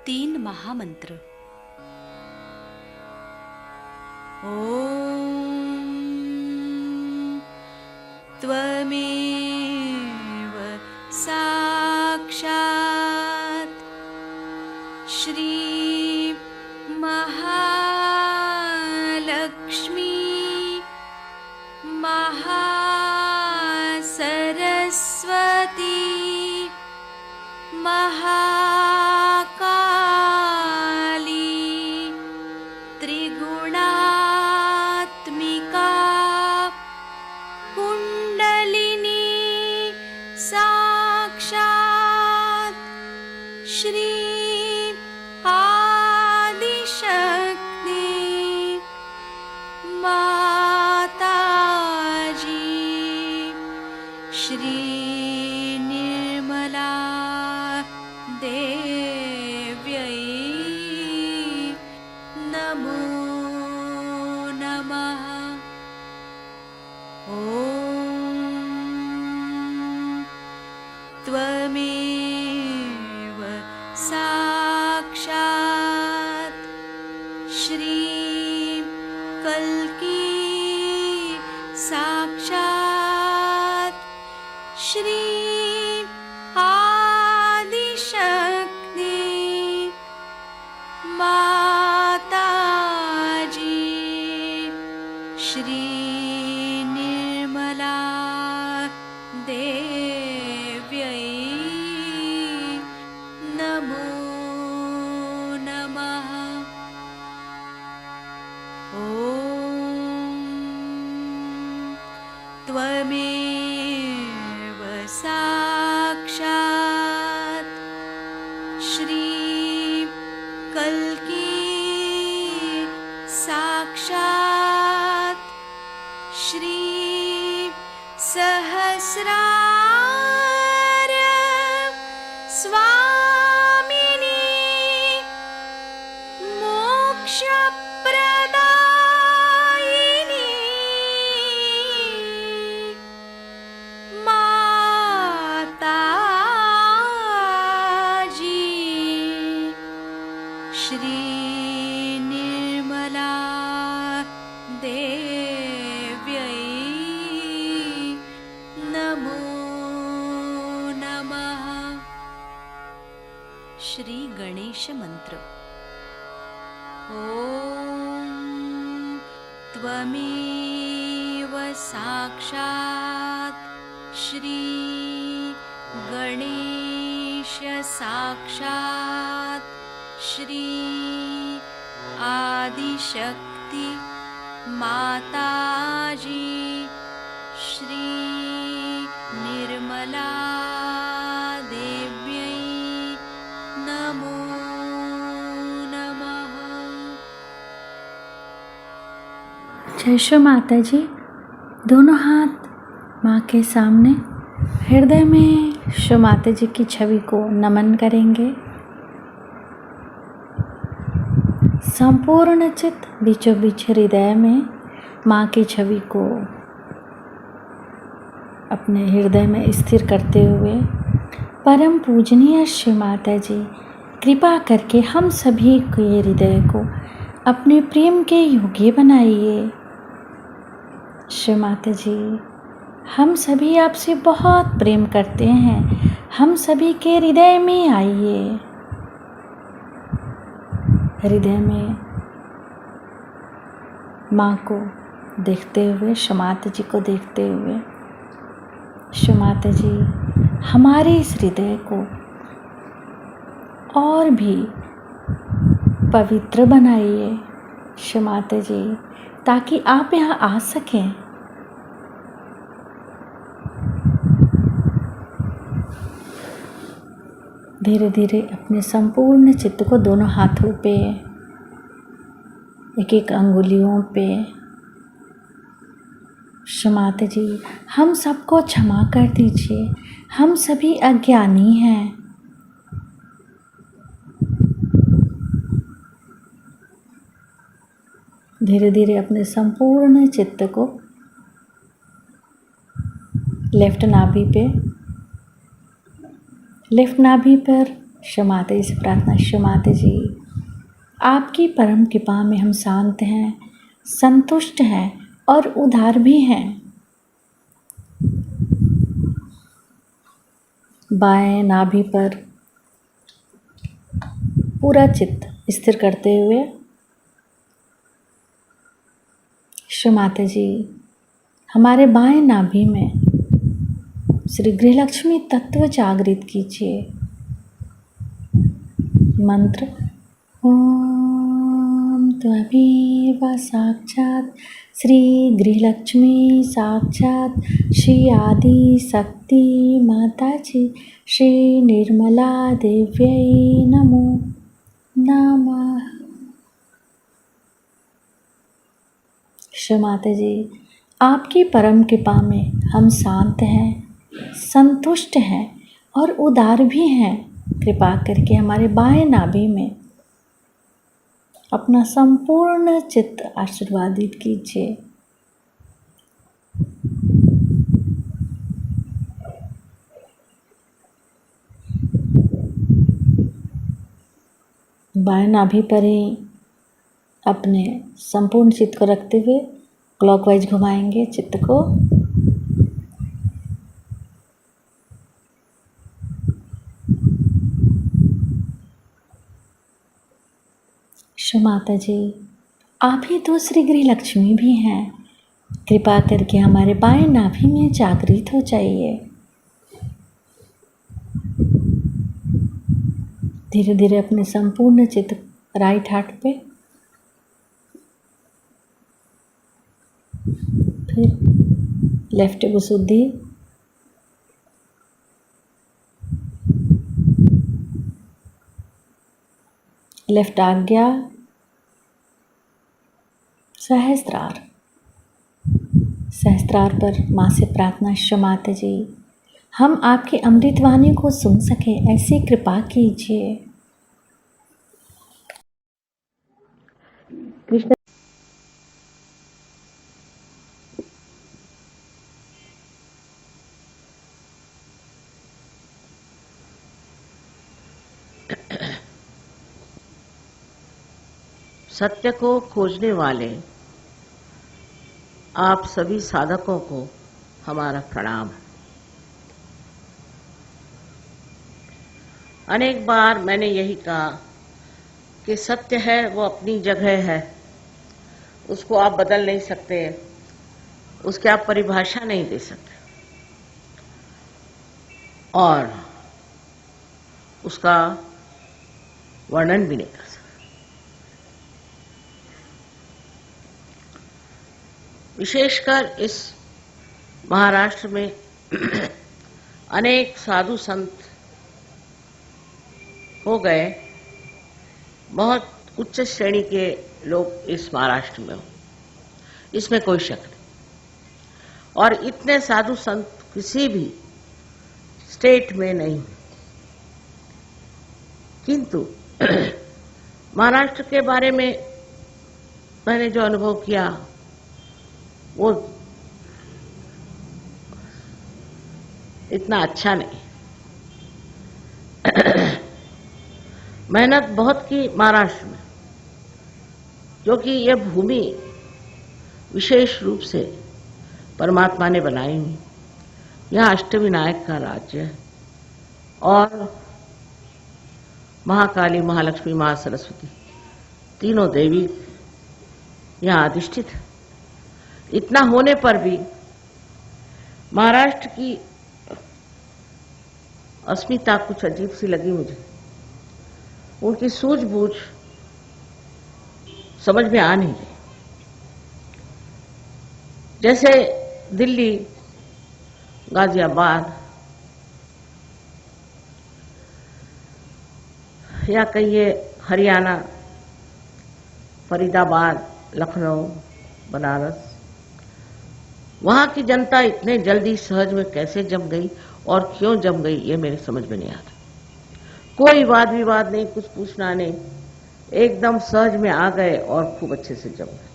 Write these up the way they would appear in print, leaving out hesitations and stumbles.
3 महामंत्र। ओम त्वमेव साक्षात् श्री महालक्ष्मी महासरस्वती महाकाली त्रिगुणात्मिका कुंडलिनी साक्षात् श्री आदिशक्ति माताजी श्री निर्मला देव्यै नमो नमः। ॐ त्वमेव साक्षात् श्री कल्की साक्षात् श्री आदिशक्ति माताजी श्री निर्मला देव्यै नमो नमः। ॐ त्वमेव साक्षात् श्री कल्की साक्षात् श्री सहस्रार स्वामिनी मोक्षप्रदायिनी माताजी श्री निर्मला देव्यै नमो नमः। श्री गणेश मंत्र। ओम त्वमेव साक्षात् श्री गणेश साक्षात् श्री आदिशक्ति माताजी श्री निर्मला देव्यै नमो नमः। जय श्री माता जी। दोनों हाथ माँ के सामने हृदय में श्री माता जी की छवि को नमन करेंगे। संपूर्ण चित्त बीचों बीच हृदय में माँ की छवि को अपने हृदय में स्थिर करते हुए परम पूजनीय श्री माता जी कृपा करके हम सभी के हृदय को अपने प्रेम के योग्य बनाइए। श्री माता जी हम सभी आपसे बहुत प्रेम करते हैं, हम सभी के हृदय में आइए। हृदय में माँ को देखते हुए, श्री माता जी को देखते हुए, श्री माता जी हमारे इस हृदय को और भी पवित्र बनाइए श्री माता जी, ताकि आप यहाँ आ सकें। धीरे धीरे अपने संपूर्ण चित्त को दोनों हाथों पे, एक एक अंगुलियों पे, श्री माता जी हम सबको क्षमा कर दीजिए, हम सभी अज्ञानी हैं। धीरे धीरे अपने संपूर्ण चित्त को लेफ्ट नाभि पर क्षमाते से प्रार्थना। क्षमाते जी, आपकी परम कृपा में हम शांत हैं, संतुष्ट हैं और उदार भी हैं। बाएं नाभि पर पूरा चित्त स्थिर करते हुए क्षमाते जी, हमारे बाएं नाभि में श्री गृहलक्ष्मी तत्व जागृत कीजिए। मंत्र ओम त्वमेव साक्षात श्री गृहलक्ष्मी साक्षात श्री आदि शक्ति माता जी श्री निर्मला देव्यै नमो नमः। क्षमाते जी, आपकी परम कृपा में हम शांत हैं, संतुष्ट हैं और उदार भी हैं। कृपा करके हमारे बाएं नाभि में अपना संपूर्ण चित्त आशीर्वादित कीजिए। बाएं नाभि पर ही अपने संपूर्ण चित्त को रखते हुए क्लॉकवाइज घुमाएंगे चित्त को। माता जी, आप ही तो श्री गृहलक्ष्मी भी हैं। कृपा करके हमारे बाएं नाभि में जागृत हो जाइए। धीरे धीरे अपने संपूर्ण चित्त राइट हार्ट पे, फिर लेफ्ट गुसुद्धि, लेफ्ट आज्ञा, सहस्त्रार। सहस्त्रार पर माँ से प्रार्थना। क्षमाते जी, हम आपकी अमृतवाणी को सुन सके ऐसी कृपा कीजिए। कृष्ण सत्य को खोजने वाले आप सभी साधकों को हमारा प्रणाम। अनेक बार मैंने यही कहा कि सत्य है वो अपनी जगह है, उसको आप बदल नहीं सकते, उसकी आप परिभाषा नहीं दे सकते और उसका वर्णन भी नहीं कर सकते। विशेषकर इस महाराष्ट्र में अनेक साधु संत हो गए, बहुत उच्च श्रेणी के लोग इस महाराष्ट्र में हो, इसमें कोई शक नहीं। और इतने साधु संत किसी भी स्टेट में नहीं, किंतु महाराष्ट्र के बारे में मैंने जो अनुभव किया वो इतना अच्छा नहीं। मेहनत बहुत की महाराष्ट्र में, क्योंकि ये भूमि विशेष रूप से परमात्मा ने बनाई हुई। यह अष्टविनायक का राज्य है और महाकाली, महालक्ष्मी, महासरस्वती तीनों देवी यहाँ अधिष्ठित है। इतना होने पर भी महाराष्ट्र की अस्मिता कुछ अजीब सी लगी मुझे। उनकी सूझबूझ समझ में आ नहीं रही। जैसे दिल्ली, गाजियाबाद या कहिए हरियाणा, फरीदाबाद, लखनऊ, बनारस, वहां की जनता इतने जल्दी सहज में कैसे जम गई और क्यों जम गई, ये मेरे समझ में नहीं आता। कोई वाद विवाद नहीं, कुछ पूछना नहीं, एकदम सहज में आ गए और खूब अच्छे से जम गए।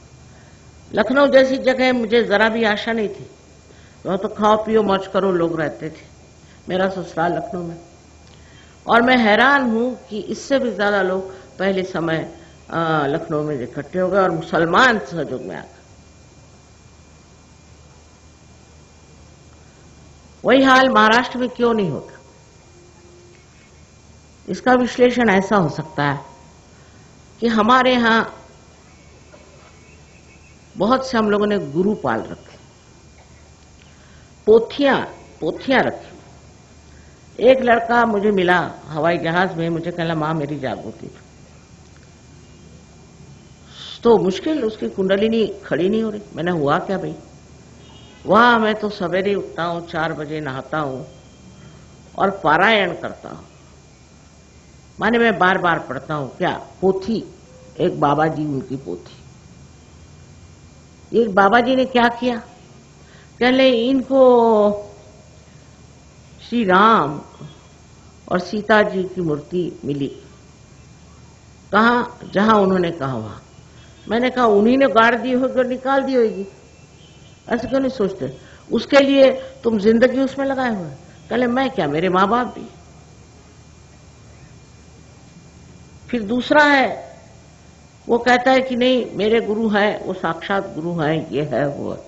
लखनऊ जैसी जगह मुझे जरा भी आशा नहीं थी, वहां तो खाओ पियो मौज करो लोग रहते थे। मेरा ससुराल लखनऊ में, और मैं हैरान हूं कि इससे भी ज्यादा लोग पहले समय लखनऊ में इकट्ठे हो गए और मुसलमान सहयोग में आ गए। वही हाल महाराष्ट्र में क्यों नहीं होता? इसका विश्लेषण ऐसा हो सकता है कि हमारे यहां बहुत से हम लोगों ने गुरु पाल रखे, पोथियां रखी। एक लड़का मुझे मिला हवाई जहाज में, मुझे कहला मां मेरी जागृति, तो मुश्किल, उसकी कुंडलिनी खड़ी नहीं हो रही। मैंने हुआ क्या भाई? वहां मैं तो सवेरे उठता हूं, 4 बजे नहाता हूं और पारायण करता हूं, माने मैं बार बार पढ़ता हूं। क्या पोथी? एक बाबा जी, उनकी पोथी। एक बाबा जी ने क्या किया? कहले इनको श्री राम और सीता जी की मूर्ति मिली। कहाँ? जहां उन्होंने कहा वहां। मैंने कहा उन्हीं ने गाड़ दी होगी और निकाल दी होगी, ऐसे क्यों नहीं सोचते? उसके लिए तुम जिंदगी उसमें लगाए हुए। कहले मैं क्या, मेरे माँ बाप भी। फिर दूसरा है, वो कहता है कि नहीं मेरे गुरु है, वो साक्षात गुरु है, ये है वो है।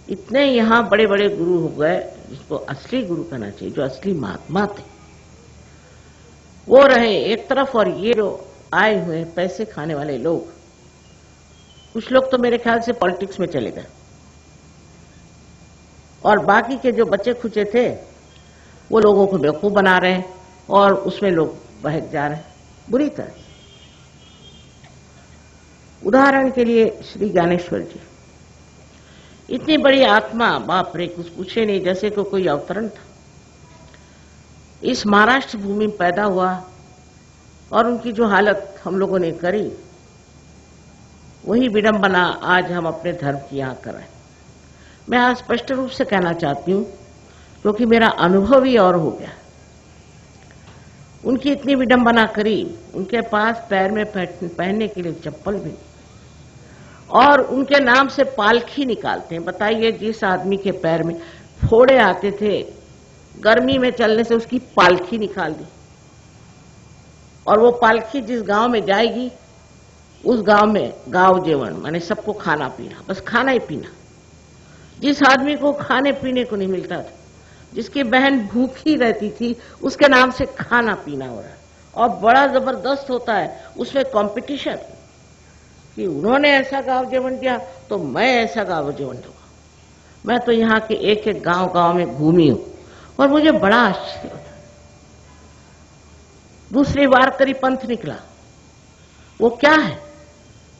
इतने यहां बड़े बड़े गुरु हो गए, जिसको असली गुरु कहना चाहिए, जो असली महात्मा थे, वो रहे एक तरफ, और ये जो आए हुए पैसे खाने वाले लोग, कुछ लोग तो मेरे ख्याल से पॉलिटिक्स में चले गए, और बाकी के जो बच्चे खुचे थे वो लोगों को बेवकूफ बना रहे हैं और उसमें लोग बहक जा रहे हैं बुरी तरह। उदाहरण के लिए श्री ज्ञानेश्वर जी, इतनी बड़ी आत्मा, बाप रे, कुछ पूछे नहीं, जैसे को कोई अवतरण था। इस महाराष्ट्र भूमि में पैदा हुआ और उनकी जो हालत हम लोगों ने करी, वही विडंबना आज हम अपने धर्म की यहां कर रहे हैं। मैं आज स्पष्ट रूप से कहना चाहती हूं, क्योंकि मेरा अनुभव ही और हो गया। उनकी इतनी विडंबना करी, उनके पास पैर में पहनने के लिए चप्पल भी, और उनके नाम से पालखी निकालते हैं। बताइए, जिस आदमी के पैर में फोड़े आते थे, गर्मी में चलने से उसकी पालखी निकाल दी, और वो पालखी जिस गांव में जाएगी, उस गांव में गांव जेवण, माने सबको खाना पीना, बस खाना ही पीना। जिस आदमी को खाने पीने को नहीं मिलता था, जिसकी बहन भूखी रहती थी, उसके नाम से खाना पीना हो रहा है, और बड़ा जबरदस्त होता है उसमें कंपटीशन कि उन्होंने ऐसा गांव जेवण दिया तो मैं ऐसा गांव जेवण दूंगा। मैं तो यहाँ के एक एक गांव में घूमी हूं और मुझे बड़ा आश्चर्य होता। दूसरी वारकरी पंथ निकला, वो क्या है?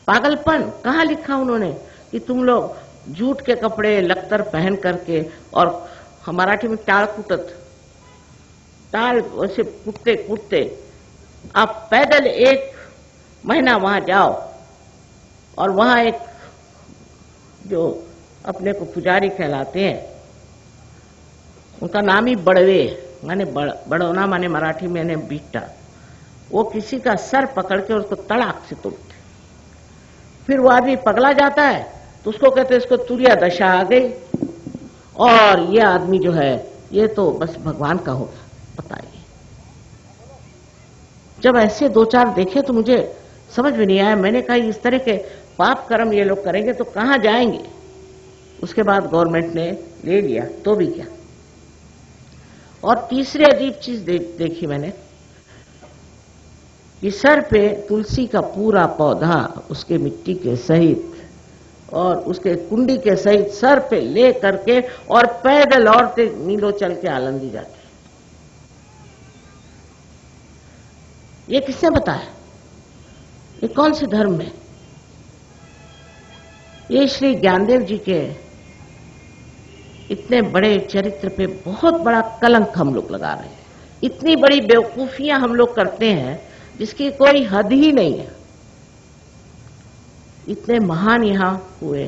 पागलपन। कहाँ लिखा उन्होंने कि तुम लोग जूट के कपड़े लख्तर पहन करके, और मराठी में टाल कुटत, टाल वैसे कुटते कुटते आप पैदल 1 महीना वहां जाओ, और वहां एक जो अपने को पुजारी कहलाते हैं, उनका नाम ही बड़वे, माने बड़ौना, माने मराठी में ने बीटा, वो किसी का सर पकड़ के उसको तड़ाक से तोड़ते। फिर वो आदमी पगला जाता है तो उसको कहते इसको तुरिया दशा आ गई, और ये आदमी जो है ये तो बस भगवान का होगा। बताइए, जब ऐसे 2-4 देखे तो मुझे समझ में नहीं आया। मैंने कहा इस तरह के पाप कर्म ये लोग करेंगे तो कहां जाएंगे? उसके बाद गवर्नमेंट ने ले लिया तो भी क्या। और तीसरी अजीब चीज देखी मैंने कि सर पे तुलसी का पूरा पौधा उसके मिट्टी के सहित और उसके कुंडी के सहित सर पे ले करके और पैदल औरतें मीलों चल के आनंदी जाती। ये किसने बताया? ये कौन से धर्म में? ये श्री ज्ञानदेव जी के इतने बड़े चरित्र पे बहुत बड़ा कलंक हम लोग लगा रहे हैं। इतनी बड़ी बेवकूफियां हम लोग करते हैं जिसकी कोई हद ही नहीं है। इतने महान यहां हुए,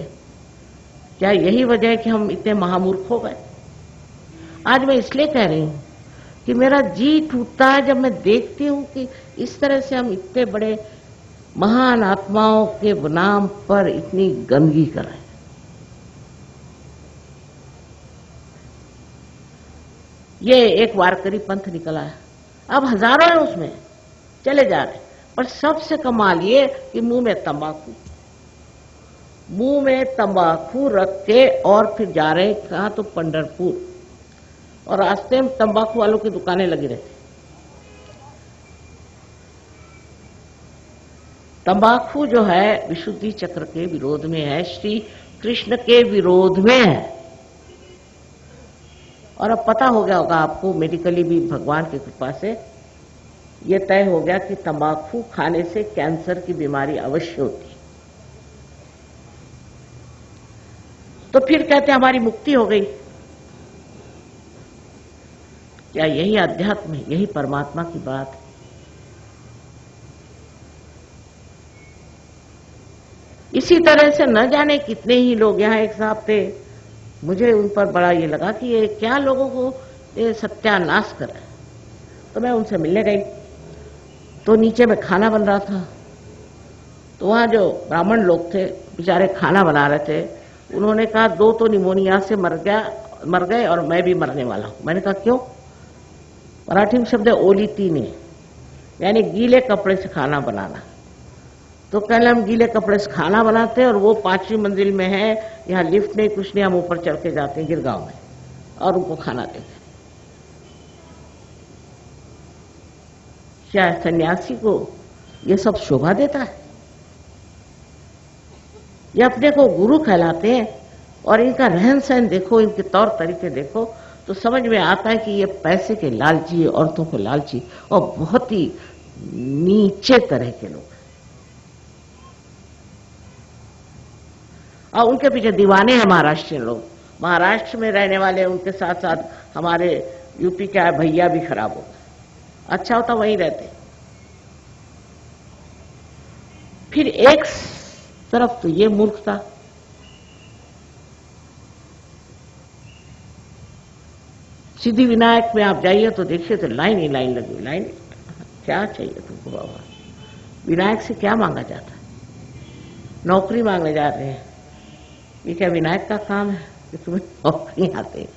क्या यही वजह है कि हम इतने महामूर्ख हो गए? आज मैं इसलिए कह रही हूं कि मेरा जी टूटता है जब मैं देखती हूं कि इस तरह से हम इतने बड़े महान आत्माओं के नाम पर इतनी गंदगी कर रहे हैं। ये एक वारकरी पंथ निकला है, अब हजारों हैं उसमें, चले जा रहे हैं। पर सबसे कमाल ये कि मुंह में तंबाकू रख के और फिर जा रहे कहा तो पंढरपुर, और रास्ते में तंबाकू वालों की दुकानें लगी रहती। तंबाकू जो है विशुद्धि चक्र के विरोध में है, श्री कृष्ण के विरोध में है। और अब पता हो गया होगा आपको, मेडिकली भी भगवान की कृपा से ये तय हो गया कि तंबाकू खाने से कैंसर की बीमारी अवश्य होती है। तो फिर कहते हैं हमारी मुक्ति हो गई। क्या यही अध्यात्म है? यही परमात्मा की बात है? इसी तरह से न जाने कितने ही लोग, यहाँ एक साहब थे, मुझे उन पर बड़ा ये लगा कि ये क्या लोगों को ये सत्यानाश कर रहे हैं। तो मैं उनसे मिलने गई, तो नीचे में खाना बन रहा था। तो वहाँ जो ब्राह्मण लोग थे बेचारे खाना बना रहे थे, उन्होंने कहा 2 तो निमोनिया से मर गए और मैं भी मरने वाला हूँ। मैंने कहा क्यों? मराठी में शब्द है ओलितीने, यानी गीले कपड़े से खाना बनाना। तो कल हम गीले कपड़े से खाना बनाते हैं और वो 5वीं मंजिल में है, यहाँ लिफ्ट नहीं कुछ नहीं, हम ऊपर चढ़ के जाते हैं गिरगांव में और उनको खाना देते हैं। क्या सन्यासी को ये सब शोभा देता है? ये अपने को गुरु कहलाते हैं और इनका रहन सहन देखो, इनके तौर तरीके देखो तो समझ में आता है कि ये पैसे के लालची, औरतों को लालची और बहुत ही नीचे तरह के लोग। और उनके पीछे दीवाने हैं महाराष्ट्र लोग। महाराष्ट्र में रहने वाले, उनके साथ साथ हमारे यूपी के भैया भी खराब हो गए। अच्छा होता वहीं रहते। फिर एक तरफ तो ये मूर्खता, सिद्धि विनायक में आप जाइए तो देखिए तो लाइन ही लाइन लगी। लाइन क्या चाहिए तुमको बाबा? विनायक से क्या मांगा जाता है? नौकरी मांगने जा रहे हैं। ये क्या विनायक का काम है कि तुम्हें नौकरी आते?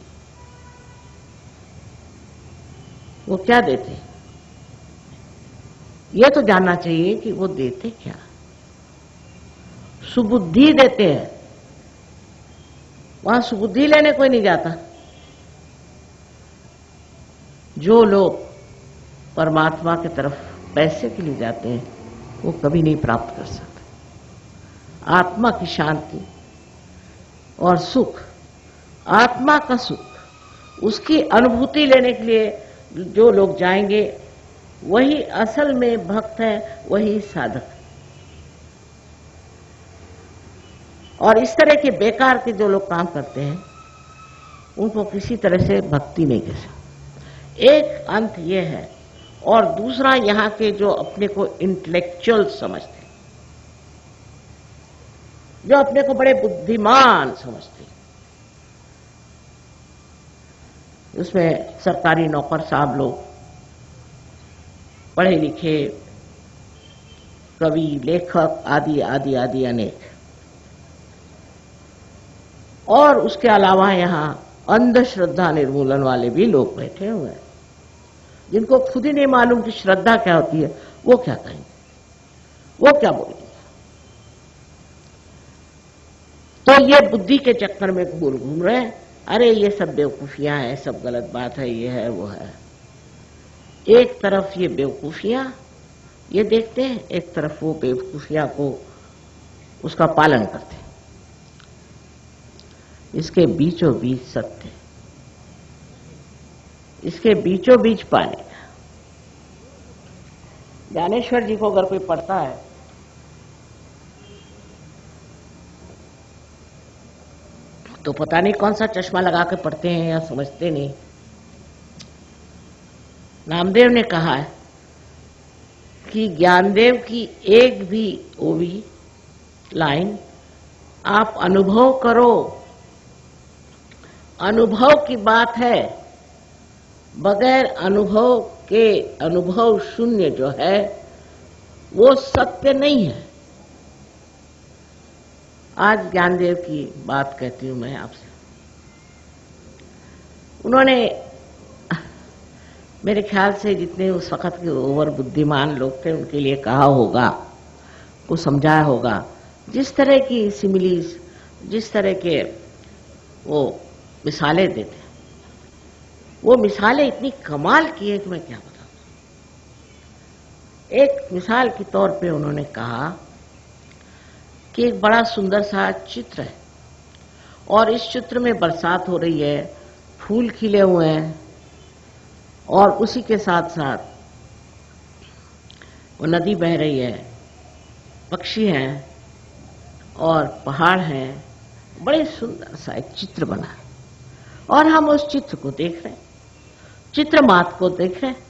वो क्या देते? ये तो जानना चाहिए कि वो देते क्या। सुबुद्धि देते हैं। वहां सुबुद्धि लेने कोई नहीं जाता। जो लोग परमात्मा की तरफ पैसे के लिए जाते हैं वो कभी नहीं प्राप्त कर सकते। आत्मा की शांति और सुख, आत्मा का सुख, उसकी अनुभूति लेने के लिए जो लोग जाएंगे वही असल में भक्त है, वही साधक है। और इस तरह के बेकार के जो लोग काम करते हैं उनको किसी तरह से भक्ति नहीं कर सकते। एक अंत ये है। और दूसरा यहाँ के जो अपने को इंटेलेक्चुअल समझते, जो अपने को बड़े बुद्धिमान समझते, उसमें सरकारी नौकर साहब लोग, पढ़े लिखे कवि, लेखक आदि आदि आदि अनेक। और उसके अलावा यहाँ अंधश्रद्धा निर्मूलन वाले भी लोग बैठे हुए हैं, जिनको खुद ही नहीं मालूम कि श्रद्धा क्या होती है। वो क्या कहेंगे, वो क्या बोलेंगे? तो ये बुद्धि के चक्कर में घूम रहे हैं। अरे ये सब बेवकूफियां हैं, सब गलत बात है, ये है वो है। एक तरफ ये बेवकूफियां ये देखते हैं, एक तरफ वो बेवकूफियां को उसका पालन करते हैं। इसके बीचों बीच सत्य, इसके बीचों बीच पाने का। ज्ञानेश्वर जी को अगर कोई पढ़ता है तो पता नहीं कौन सा चश्मा लगा के पढ़ते हैं या समझते नहीं। नामदेव ने कहा है कि ज्ञानदेव की एक भी ओवी लाइन आप अनुभव करो। अनुभव की बात है, बगैर अनुभव के अनुभव शून्य जो है वो सत्य नहीं है। आज ज्ञानदेव की बात कहती हूं मैं आपसे। उन्होंने मेरे ख्याल से जितने उस वक्त के ओवर बुद्धिमान लोग थे उनके लिए कहा होगा, को समझाया होगा। जिस तरह की सिमिलीज, जिस तरह के वो मिसालें देते, वो मिसालें इतनी कमाल की है कि मैं क्या बताऊं। एक मिसाल के तौर पे उन्होंने कहा कि एक बड़ा सुंदर सा चित्र है और इस चित्र में बरसात हो रही है, फूल खिले हुए हैं और उसी के साथ साथ वो नदी बह रही है, पक्षी हैं और पहाड़ हैं। बड़े सुंदर सा एक चित्र बना है और हम उस चित्र को देख रहे हैं, चित्र मात्र को देख रहे हैं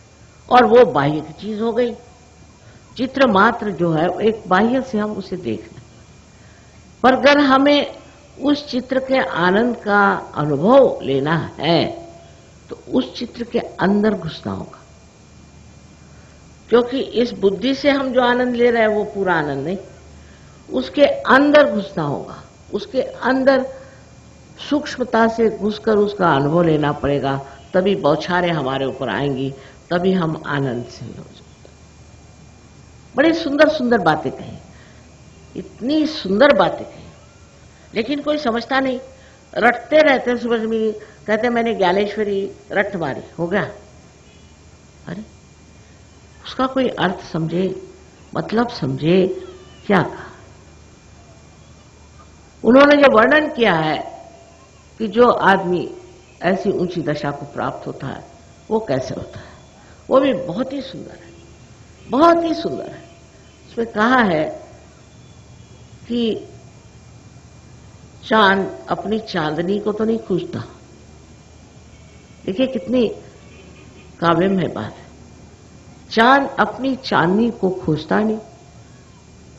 और वो बाह्य की चीज हो गई। चित्र मात्र जो है एक बाह्य से हम उसे देख रहे हैं, पर अगर हमें उस चित्र के आनंद का अनुभव लेना है तो उस चित्र के अंदर घुसना होगा, क्योंकि इस बुद्धि से हम जो आनंद ले रहे हैं वो पूरा आनंद नहीं, उसके अंदर घुसना होगा, उसके अंदर सूक्ष्मता से घुसकर उसका अनुभव लेना पड़ेगा, तभी बौछारें हमारे ऊपर आएंगी, तभी हम आनंद से हो जाएंगे। बड़ी सुंदर सुंदर बातें कही, इतनी सुंदर बातें कही, लेकिन कोई समझता नहीं, रटते रहते। सुबह में कहते मैंने ज्ञानेश्वरी रट मारी, हो गया। अरे उसका कोई अर्थ समझे, मतलब समझे, क्या कहा। उन्होंने जो वर्णन किया है कि जो आदमी ऐसी ऊंची दशा को प्राप्त होता है वो कैसे होता है, वो भी बहुत ही सुंदर है, बहुत ही सुंदर है। उसमें कहा है कि चांद अपनी चांदनी को तो नहीं खोजता। देखिए कितनी काव्य में बात है। चांद अपनी चांदनी को खोजता नहीं,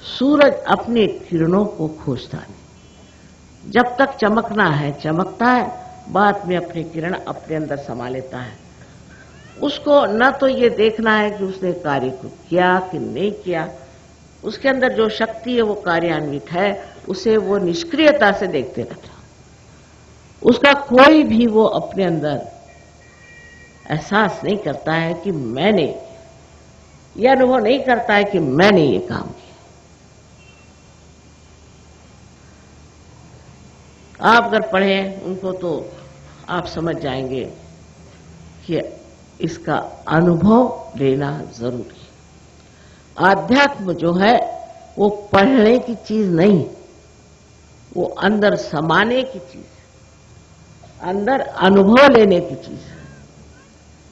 सूरज अपने किरणों को खोजता नहीं। जब तक चमकना है चमकता है, बाद में अपने किरण अपने अंदर समा लेता है। उसको न तो ये देखना है कि उसने कार्य को किया कि नहीं किया, उसके अंदर जो शक्ति है वो कार्यान्वित है, उसे वो निष्क्रियता से देखते रहता। उसका कोई भी वो अपने अंदर एहसास नहीं करता है कि मैंने, यह अनुभव नहीं करता है कि मैंने ये काम किया। आप अगर पढ़ें उनको तो आप समझ जाएंगे कि इसका अनुभव लेना जरूरी है। आध्यात्म जो है वो पढ़ने की चीज नहीं, वो अंदर समाने की चीज, अंदर अनुभव लेने की चीज है।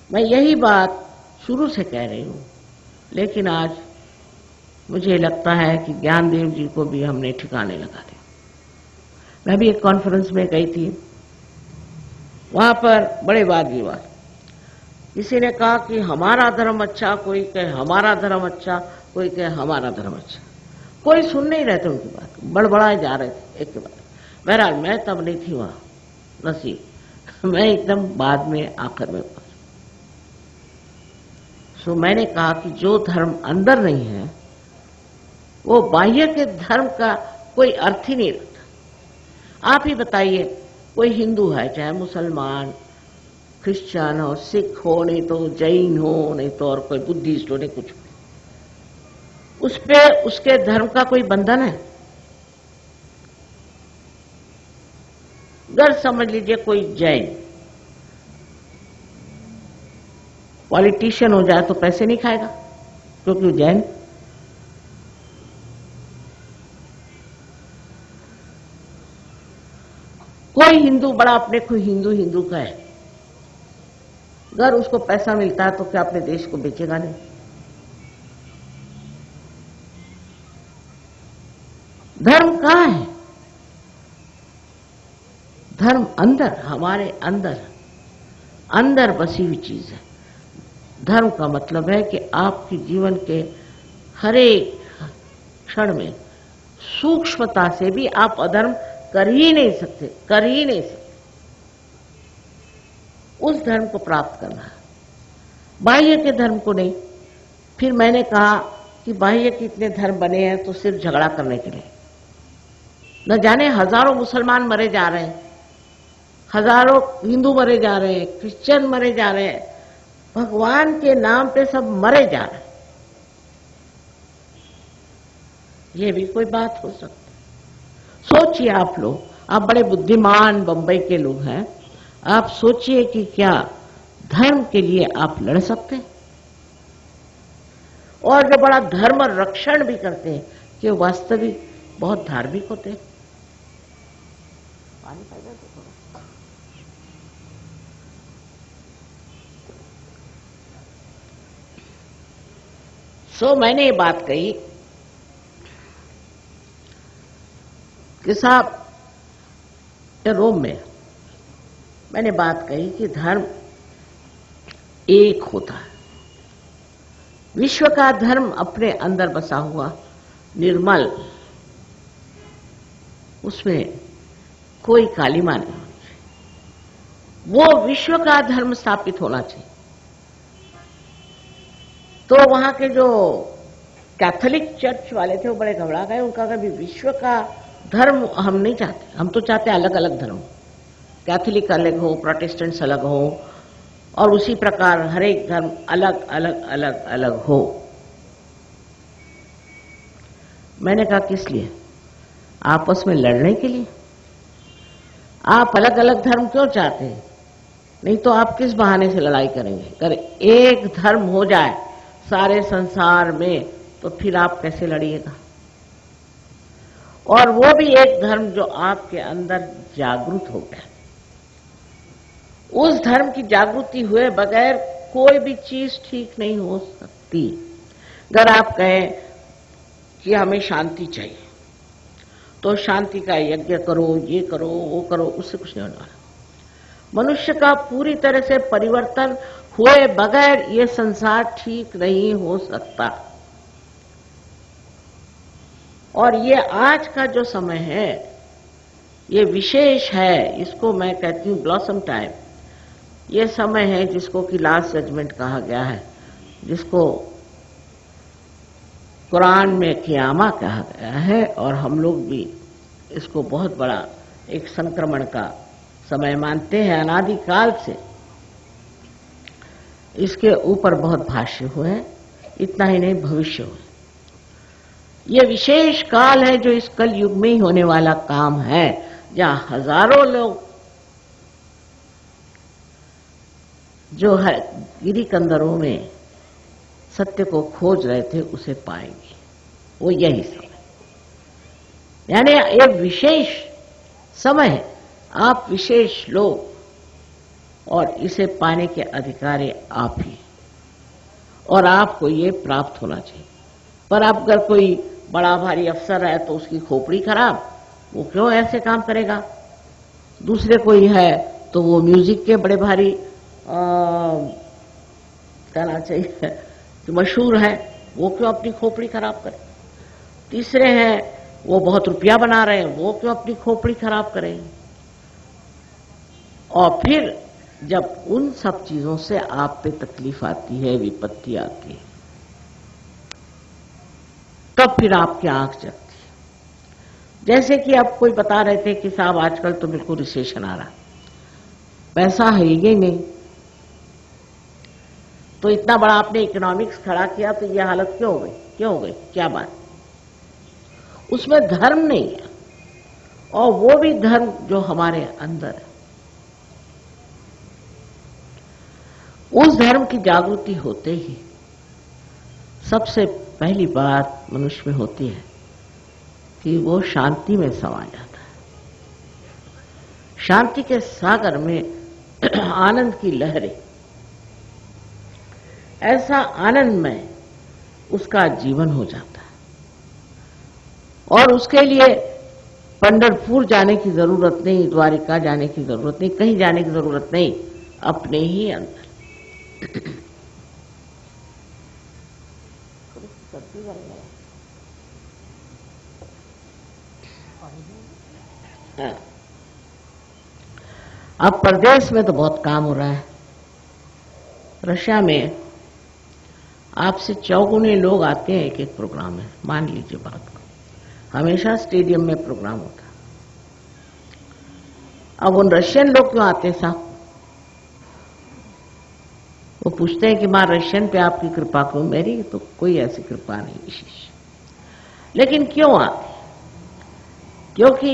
मैं यही बात शुरू से कह रही हूं, लेकिन आज मुझे लगता है कि ज्ञानदेव जी को भी हमने ठिकाने लगा दिया। मैं भी एक कॉन्फ्रेंस में गई थी, वहां पर बड़े वाद विवाद। किसी ने कहा कि हमारा धर्म अच्छा, कोई कहे हमारा धर्म अच्छा, कोई कहे हमारा धर्म अच्छा। कोई सुन नहीं रहे थे उनकी बात, बड़बड़ाए जा रहे थे एक के बाद। बहरहाल मैं तब नहीं थी वहां, नसीब मैं एकदम बाद में आखिर में पहुंची। सो मैंने कहा कि जो धर्म अंदर नहीं है वो बाह्य के धर्म का कोई अर्थ ही नहीं रखता। आप ही बताइए, कोई हिंदू है, चाहे मुसलमान, क्रिश्चियन हो, सिख हो, नहीं तो जैन हो, नहीं तो और कोई बुद्धिस्ट हो, नहीं कुछ, उस पे उसके धर्म का कोई बंधन है? अगर समझ लीजिए कोई जैन पॉलिटिशियन हो जाए तो पैसे नहीं खाएगा क्योंकि वो जैन। कोई हिंदू बड़ा अपने को हिंदू हिंदू का है, अगर उसको पैसा मिलता है तो क्या अपने देश को बेचेगा नहीं? धर्म कहाँ है? धर्म अंदर, हमारे अंदर, अंदर बसी हुई चीज है। धर्म का मतलब है कि आपके जीवन के हर एक क्षण में सूक्ष्मता से भी आप अधर्म कर ही नहीं सकते, कर ही नहीं सकते। उस धर्म को प्राप्त करना है, बाह्य के धर्म को नहीं। फिर मैंने कहा कि बाह्य के इतने धर्म बने हैं तो सिर्फ झगड़ा करने के लिए। न जाने हजारों मुसलमान मरे जा रहे हैं, हजारों हिंदू मरे जा रहे हैं, क्रिश्चियन मरे जा रहे हैं, भगवान के नाम पे सब मरे जा रहे हैं। ये भी कोई बात हो सकती? सोचिए आप लोग, आप बड़े बुद्धिमान बंबई के लोग हैं, आप सोचिए कि क्या धर्म के लिए आप लड़ सकते हैं? और जो बड़ा धर्म रक्षण भी करते हैं कि वास्तविक बहुत धार्मिक होते हैं। पानी पाइए तो थोड़ा। मैंने ये बात कही कि साहब रोम में मैंने बात कही कि धर्म एक होता है। विश्व का धर्म अपने अंदर बसा हुआ निर्मल, उसमें कोई कालिमा नहीं होनी चाहिए। वो विश्व का धर्म स्थापित होना चाहिए। तो वहां के जो कैथोलिक चर्च वाले थे वो बड़े घबरा गए। उनका कभी विश्व का धर्म हम नहीं चाहते, हम तो चाहते अलग अलग धर्म, कैथोलिक अलग हो, प्रोटेस्टेंट्स अलग हो, और उसी प्रकार हर एक धर्म अलग अलग अलग अलग हो। मैंने कहा किस लिए? आपस में लड़ने के लिए? आप अलग अलग धर्म क्यों चाहते हैं? नहीं तो आप किस बहाने से लड़ाई करेंगे? अगर एक धर्म हो जाए सारे संसार में तो फिर आप कैसे लड़िएगा? और वो भी एक धर्म जो आपके अंदर जागृत हो गया। उस धर्म की जागृति हुए बगैर कोई भी चीज ठीक नहीं हो सकती। अगर आप कहें कि हमें शांति चाहिए तो शांति का यज्ञ करो, ये करो, वो करो, उससे कुछ नहीं होने वाला। मनुष्य का पूरी तरह से परिवर्तन हुए बगैर ये संसार ठीक नहीं हो सकता। और ये आज का जो समय है ये विशेष है। इसको मैं कहती हूँ ब्लॉसम टाइम। ये समय है जिसको कि लास्ट जजमेंट कहा गया है, जिसको कुरान में क़ियामा कहा गया है, और हम लोग भी इसको बहुत बड़ा एक संक्रमण का समय मानते हैं। अनादिकाल से इसके ऊपर बहुत भाष्य हुए हैं। इतना ही नहीं, भविष्य हुए। ये विशेष काल है जो इस कल युग में ही होने वाला काम है, जहां हजारों लोग जो है गिरी कंदरों में सत्य को खोज रहे थे उसे पाएंगे। वो यही समय, यानी एक विशेष समय है। आप विशेष लोग, और इसे पाने के अधिकारी आप ही, और आपको ये प्राप्त होना चाहिए। पर आप अगर कोई बड़ा भारी अफसर है तो उसकी खोपड़ी खराब, वो क्यों ऐसे काम करेगा? दूसरे कोई है तो वो म्यूजिक के बड़े भारी कहना चाहिए कि मशहूर है, वो क्यों अपनी खोपड़ी खराब करे? तीसरे हैं वो बहुत रुपया बना रहे हैं, वो क्यों अपनी खोपड़ी खराब करें? और फिर जब उन सब चीजों से आप पे तकलीफ आती है, विपत्ति आती है, तब फिर आपकी आंख जगती है। जैसे कि आप कोई बता रहे थे कि साहब आजकल तो बिल्कुल रिसेशन आ रहा, पैसा है ही नहीं, तो इतना बड़ा आपने इकोनॉमिक्स खड़ा किया तो यह हालत क्यों हो गई? क्यों हो गई? क्या बात? उसमें धर्म नहीं है, और वो भी धर्म जो हमारे अंदर है। उस धर्म की जागृति होते ही सबसे पहली बात मनुष्य में होती है कि वो शांति में समा जाता है। शांति के सागर में आनंद की लहरें, ऐसा आनंदमय उसका जीवन हो जाता है। और उसके लिए पंढरपुर जाने की जरूरत नहीं, द्वारिका जाने की जरूरत नहीं, कहीं जाने की जरूरत नहीं, अपने ही अंदर। हाँ। अब प्रदेश में तो बहुत काम हो रहा है। रशिया में आपसे चौगुने लोग आते हैं एक एक प्रोग्राम में। मान लीजिए बात को, हमेशा स्टेडियम में प्रोग्राम होता है। अब उन रशियन लोग क्यों आते हैं साहब? वो पूछते हैं कि माँ रशियन पे आपकी कृपा क्यों? मेरी तो कोई ऐसी कृपा नहीं विशेष, लेकिन क्यों आती? क्योंकि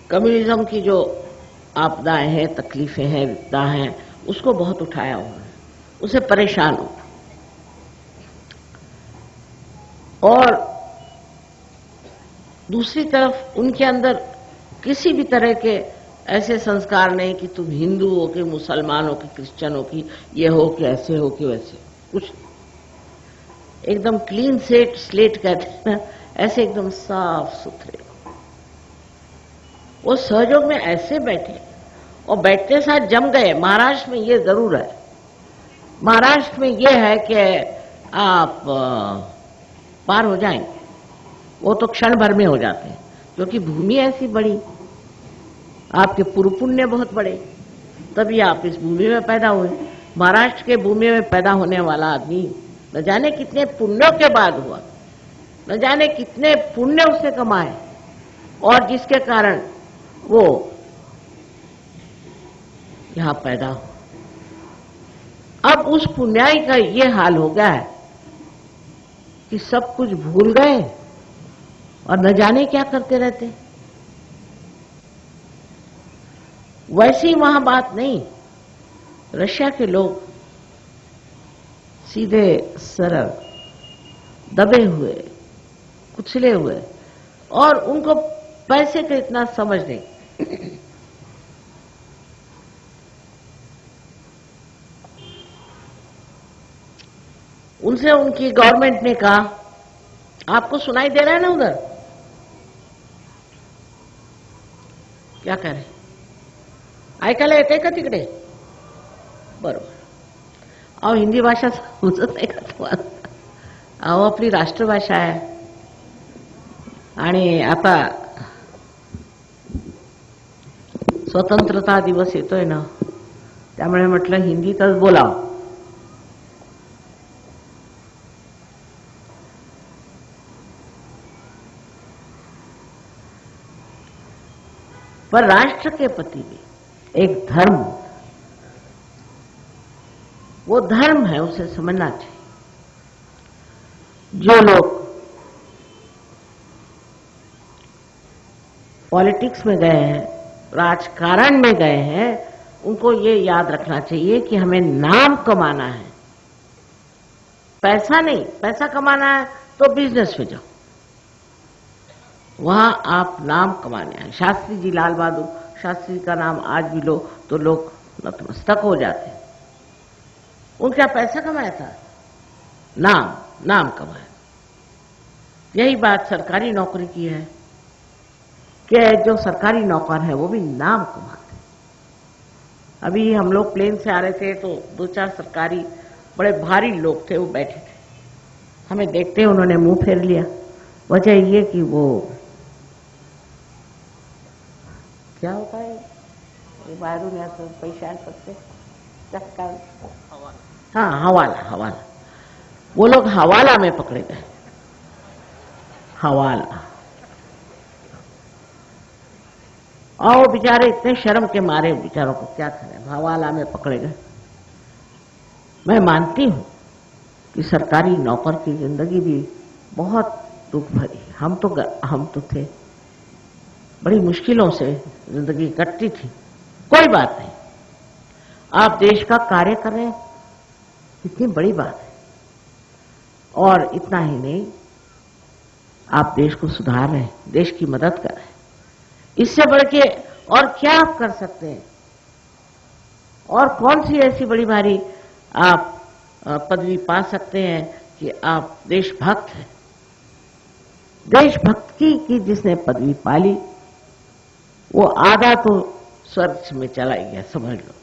कम्युनिज्म की जो आपदाएं हैं, तकलीफें हैं, विपदा हैं, उसको बहुत उठाया हुआ है, उसे परेशान हो। और दूसरी तरफ उनके अंदर किसी भी तरह के ऐसे संस्कार नहीं कि तुम हिंदू हो कि मुसलमान हो कि क्रिश्चियन हो कि ये हो कि ऐसे हो कि वैसे, कुछ एकदम क्लीन स्लेट कहते हैं ना, ऐसे एकदम साफ सुथरे। वो सहयोग में ऐसे बैठे और बैठते साथ जम गए। महाराष्ट्र में ये जरूर है, महाराष्ट्र में ये है कि आप पार हो जाएंगे, वो तो क्षण भर में हो जाते हैं, क्योंकि भूमि ऐसी बड़ी, आपके पूर्व पुण्य बहुत बड़े, तभी आप इस भूमि में पैदा हुए। महाराष्ट्र के भूमि में पैदा होने वाला आदमी न जाने कितने पुण्यों के बाद हुआ, न जाने कितने पुण्य उसने कमाए, और जिसके कारण वो यहां पैदा हो। अब उस पुण्याई का ये हाल हो गया है कि सब कुछ भूल गए और न जाने क्या करते रहते। वैसी वहां बात नहीं। रशिया के लोग सीधे सरल, दबे हुए, कुचले हुए, और उनको पैसे का इतना समझ नहीं। उनसे उनकी गवर्नमेंट ने कहा, आपको सुनाई दे रहा है ना उधर? क्या कह रहे? ऐकायला येते का तिकडे? बरोबर. अहो हिंदी भाषा समजत नाही का तुम्हाला? अहो आपली राष्ट्रभाषा आहे, आणि आता स्वतंत्रता दिवस येतोय ना, त्यामुळे म्हटलं हिंदीतच बोलावं. पर राष्ट्र के प्रति भी एक धर्म, वो धर्म है, उसे समझना चाहिए. जो लोग पॉलिटिक्स में गए हैं, राजकारण में गए हैं, उनको ये याद रखना चाहिए कि हमें नाम कमाना है, पैसा नहीं. पैसा कमाना है तो बिजनेस में जाओ, वहां आप नाम कमाने हैं. शास्त्री जी, लाल बहादुर शास्त्री का नाम आज भी लो तो लोग नतमस्तक हो जाते हैं. उनका पैसा कमाया था? नाम कमाया. यही बात सरकारी नौकरी की है कि जो सरकारी नौकर है वो भी नाम कमाते. अभी हम लोग प्लेन से आ रहे थे तो 2-4 सरकारी बड़े भारी लोग थे, वो बैठे थे. हमें देखते उन्होंने मुंह फेर लिया. वजह ये कि वो क्या होता है, बाहरून याचं पैसे आ सकते, हाँ हवाला. वो लोग हवाला में पकड़े गए. हवाला. और बेचारे इतने शर्म के मारे, बेचारों को क्या करें, हवाला में पकड़े गए. मैं मानती हूं कि सरकारी नौकर की जिंदगी भी बहुत दुख भरी. हम तो थे, बड़ी मुश्किलों से जिंदगी कटती थी. कोई बात नहीं, आप देश का कार्य कर रहे हैं, इतनी बड़ी बात है. और इतना ही नहीं, आप देश को सुधार रहे हैं, देश की मदद कर रहे हैं. इससे बढ़ के और क्या आप कर सकते हैं? और कौन सी ऐसी बड़ी भारी आप पदवी पा सकते हैं कि आप देशभक्त हैं? देशभक्ति की जिसने पदवी पाली, वो आधा तो स्वर्ग में चला गया, समझ लो.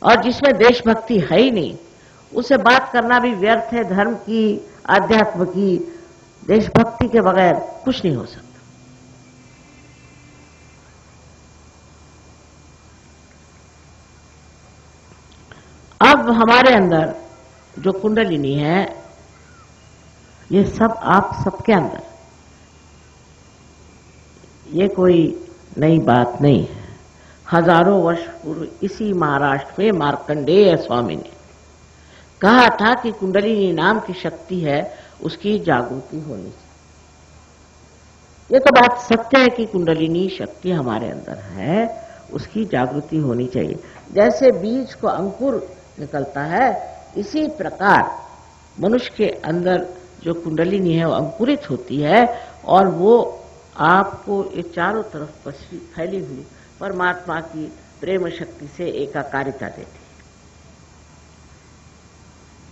और जिसमें देशभक्ति है ही नहीं, उसे बात करना भी व्यर्थ है. धर्म की, आध्यात्म की, देशभक्ति के बगैर कुछ नहीं हो सकता. अब हमारे अंदर जो कुंडलिनी है, ये सब आप सबके अंदर, ये कोई नई बात नहीं है. हजारों वर्ष पूर्व इसी महाराष्ट्र में मार्कंडेय स्वामी ने कहा था कि कुंडलिनी नाम की शक्ति है, उसकी जागृति होनी चाहिए। ये तो बात सत्य है कि कुंडलिनी शक्ति हमारे अंदर है, उसकी जागृति होनी चाहिए। जैसे बीज को अंकुर निकलता है, इसी प्रकार मनुष्य के अंदर जो कुंडलिनी है वो अंकुरित होती है और वो आपको ये चारों तरफ फैली हुई परमात्मा की प्रेम शक्ति से एकाकारिता देती है।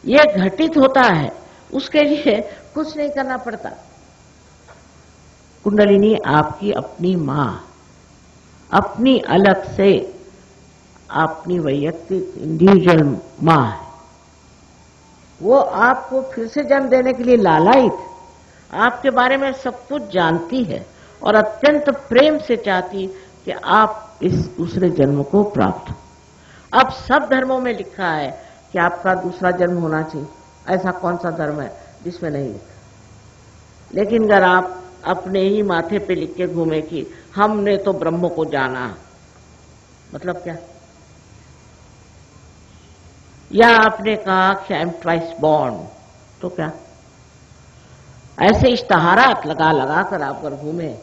ये घटित होता है, उसके लिए कुछ नहीं करना पड़ता। कुंडलिनी आपकी अपनी मां, अपनी अलग से अपनी वैयक्तिक इंडिविजुअल मां है। वो आपको फिर से जन्म देने के लिए लालायित, आपके बारे में सब कुछ जानती है और अत्यंत प्रेम से चाहती कि आप इस दूसरे जन्म को प्राप्त हो। अब सब धर्मों में लिखा है कि आपका दूसरा जन्म होना चाहिए। ऐसा कौन सा धर्म है जिसमें नहीं लिखा? लेकिन अगर आप अपने ही माथे पे लिख के घूमे कि हमने तो ब्रह्म को जाना, मतलब क्या? या आपने कहा कि आई एम ट्वाइस बॉर्न, तो क्या? ऐसे इश्तहारात लगा लगा कर आप अगर घूमे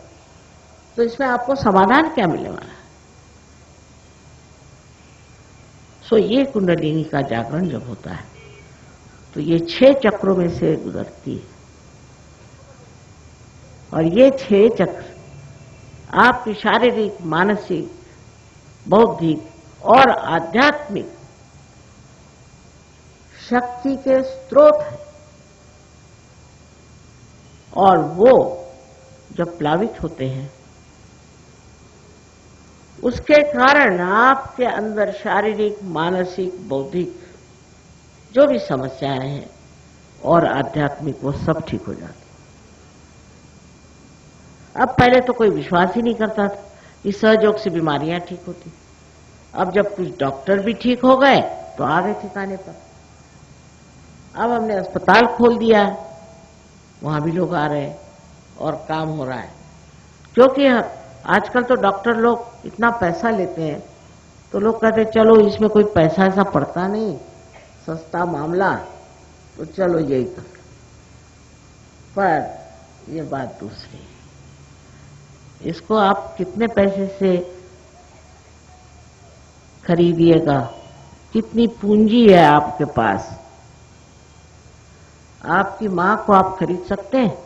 तो इसमें आपको समाधान क्या मिलने वाला है? सो ये कुंडलिनी का जागरण जब होता है तो ये 6 चक्रों में से गुजरती है और ये 6 चक्र आपकी शारीरिक, मानसिक, बौद्धिक और आध्यात्मिक शक्ति के स्रोत है। और वो जब प्लावित होते हैं उसके कारण आपके अंदर शारीरिक, मानसिक, बौद्धिक जो भी समस्याएं हैं और आध्यात्मिक, वो सब ठीक हो जाती। अब पहले तो कोई विश्वास ही नहीं करता था कि सहयोग से बीमारियां ठीक होती। अब जब कुछ डॉक्टर भी ठीक हो गए तो आ गए ठिकाने पर। अब हमने अस्पताल खोल दिया है, वहां भी लोग आ रहे हैं और काम हो रहा है। क्योंकि आजकल तो डॉक्टर लोग इतना पैसा लेते हैं तो लोग कहते हैं चलो इसमें कोई पैसा ऐसा पड़ता नहीं, सस्ता मामला, तो चलो यही कर। पर ये बात दूसरी है, इसको आप कितने पैसे से खरीदिएगा, कितनी पूंजी है आपके पास? आपकी मां को आप खरीद सकते हैं?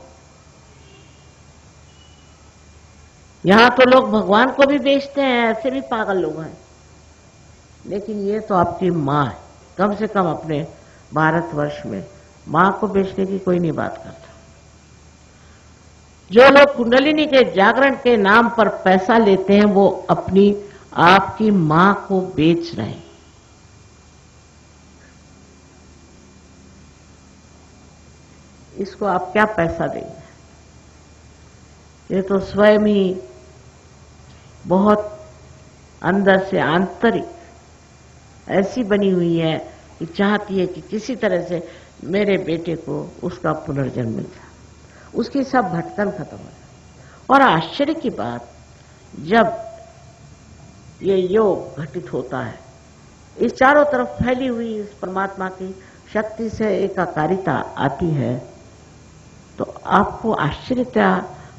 यहां तो लोग भगवान को भी बेचते हैं, ऐसे भी पागल लोग हैं। लेकिन ये तो आपकी मां है। कम से कम अपने भारतवर्ष में मां को बेचने की कोई नहीं बात करता। जो लोग कुंडलिनी के जागरण के नाम पर पैसा लेते हैं वो अपनी आपकी मां को बेच रहे हैं। इसको आप क्या पैसा देंगे? ये तो स्वयं ही बहुत अंदर से आंतरिक ऐसी बनी हुई है कि चाहती है कि किसी तरह से मेरे बेटे को उसका पुनर्जन्म मिल जाए, उसकी सब भटकन खत्म हो जाए। और आश्चर्य की बात, जब ये योग घटित होता है, इस चारों तरफ फैली हुई इस परमात्मा की शक्ति से एकाकारिता आती है, तो आपको आश्चर्यता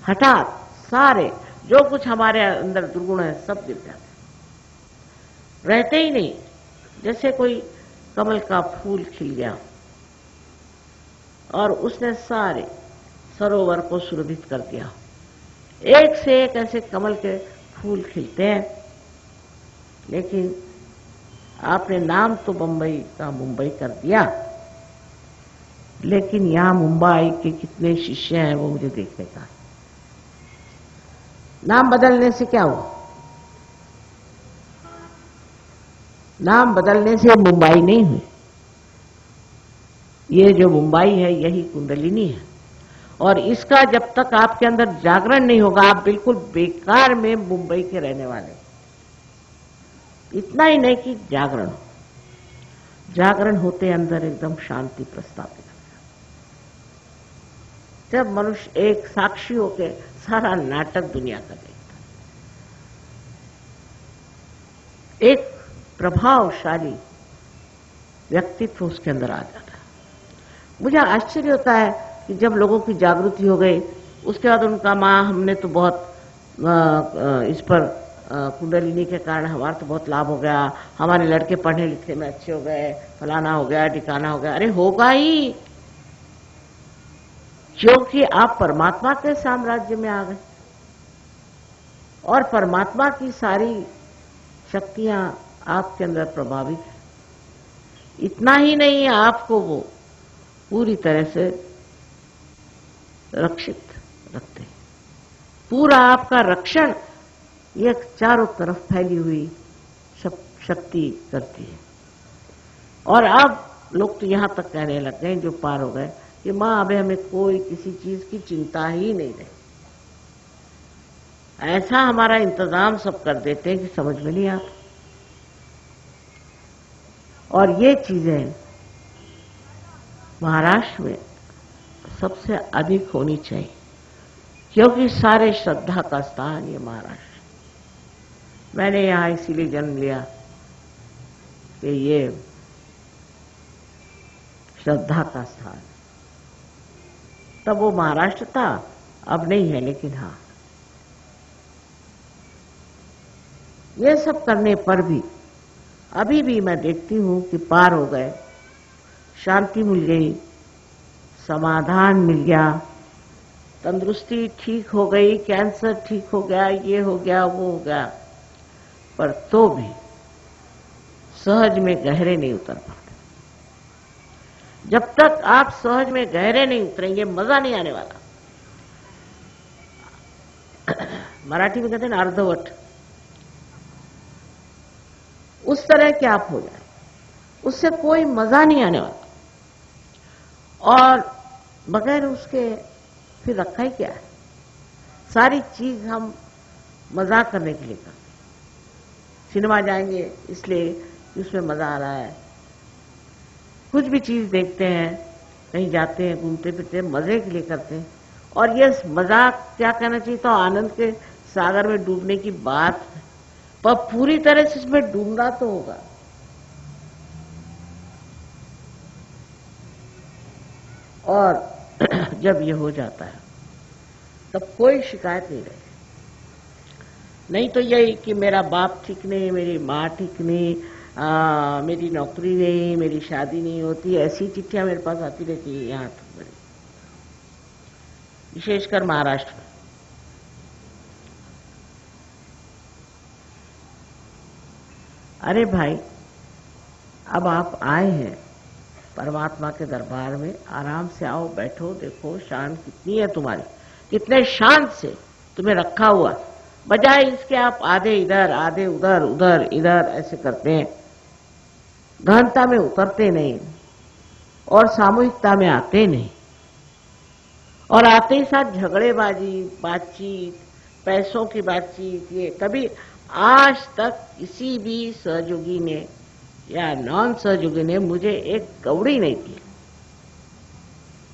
हठात सारे जो कुछ हमारे अंदर दुर्गुण है सब गिर जाते, रहते ही नहीं। जैसे कोई कमल का फूल खिल गया और उसने सारे सरोवर को सुरभित कर दिया। एक से एक ऐसे कमल के फूल खिलते हैं, लेकिन आपने नाम तो बंबई का मुंबई कर दिया, लेकिन यहां मुंबई के कितने शिष्य हैं वो मुझे देखने का। नाम बदलने से क्या हुआ? नाम बदलने से मुंबई नहीं हुई। ये जो मुंबई है यही कुंडलिनी है, और इसका जब तक आपके अंदर जागरण नहीं होगा आप बिल्कुल बेकार में मुंबई के रहने वाले। इतना ही नहीं कि जागरण हो, जागरण होते अंदर एकदम शांति प्रस्तापित। जब मनुष्य एक साक्षी होकर सारा नाटक दुनिया का देखता, एक प्रभावशाली व्यक्तित्व उसके अंदर आ जाता है। मुझे आश्चर्य होता है कि जब लोगों की जागृति हो गई, उसके बाद उनका माँ हमने तो बहुत इस पर कुंडलिनी के कारण हमारा तो बहुत लाभ हो गया, हमारे लड़के पढ़ने लिखने में अच्छे हो गए, फलाना हो गया, ठिकाना हो गया। अरे होगा ही, क्योंकि आप परमात्मा के साम्राज्य में आ गए और परमात्मा की सारी शक्तियां आपके अंदर प्रभावित है। इतना ही नहीं, आपको वो पूरी तरह से रक्षित रखते हैं। पूरा आपका रक्षण ये चारों तरफ फैली हुई शक्ति करती है। और अब लोग तो यहां तक कहने लग गए, जो पार हो गए, कि मां अबे हमें कोई किसी चीज की चिंता ही नहीं रही। ऐसा हमारा इंतजाम सब कर देते हैं कि समझ में नहीं आता। और ये चीजें महाराष्ट्र में सबसे अधिक होनी चाहिए, क्योंकि सारे श्रद्धा का स्थान ये महाराष्ट्र। मैंने यहां इसीलिए जन्म लिया कि ये श्रद्धा का स्थान। तब वो महाराष्ट्र था, अब नहीं है, लेकिन हाँ, ये सब करने पर भी अभी भी मैं देखती हूं कि पार हो गए, शांति मिल गई, समाधान मिल गया, तंदुरुस्ती ठीक हो गई, कैंसर ठीक हो गया, ये हो गया, वो हो गया, पर तो भी सहज में गहरे नहीं उतर पाते। जब तक आप सहज में गहरे नहीं उतरेंगे, मजा नहीं आने वाला। मराठी में कहते हैं ना, अर्धवट, उस तरह के आप हो जाए, उससे कोई मजा नहीं आने वाला। और बगैर उसके फिर रखा ही क्या है? सारी चीज हम मजाक करने के लिए करते। सिनेमा जाएंगे इसलिए कि उसमें मजा आ रहा है, कुछ भी चीज देखते हैं, कहीं जाते हैं, घूमते फिरते हैं, मजे के लिए करते हैं। और ये मजाक क्या कहना चाहिए, तो आनंद के सागर में डूबने की बात है, पर पूरी तरह से इसमें डूबना तो होगा। और जब ये हो जाता है तब कोई शिकायत नहीं रहती। नहीं तो यही कि मेरा बाप ठीक नहीं, मेरी माँ ठीक नहीं, मेरी नौकरी नहीं, मेरी शादी नहीं होती, ऐसी चिट्ठियां मेरे पास आती रहती है यहाँ तक बड़ी, विशेषकर महाराष्ट्र में। अरे भाई, अब आप आए हैं परमात्मा के दरबार में, आराम से आओ, बैठो, देखो शान कितनी है तुम्हारी, कितने शांत से तुम्हें रखा हुआ। बजाय इसके आप आधे इधर, आधे उधर, उधर इधर ऐसे करते हैं, गहनता में उतरते नहीं और सामूहिकता में आते नहीं। और आते ही साथ झगड़ेबाजी, बातचीत, पैसों की बातचीत, ये कभी आज तक किसी भी सहयोगी ने या नॉन सहयोगी ने मुझे एक कौड़ी नहीं दी।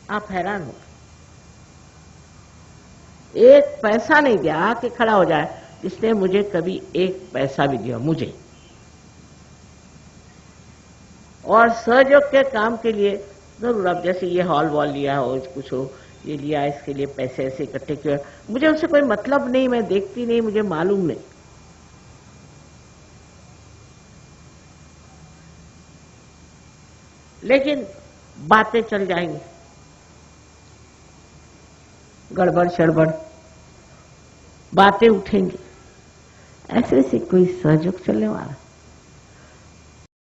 आप हैरान हो, एक पैसा नहीं दिया, आके खड़ा हो जाए जिसने मुझे कभी एक पैसा भी दिया मुझे। और सहयोग के काम के लिए जरूर, अब जैसे ये हॉल वॉल लिया हो, कुछ हो, ये लिया, इसके लिए पैसे ऐसे इकट्ठे किए, मुझे उससे कोई मतलब नहीं, मैं देखती नहीं, मुझे मालूम नहीं। लेकिन बातें चल जाएंगी, गड़बड़ शड़बड़ बातें उठेंगी, ऐसे से कोई सहयोग चलने वाला।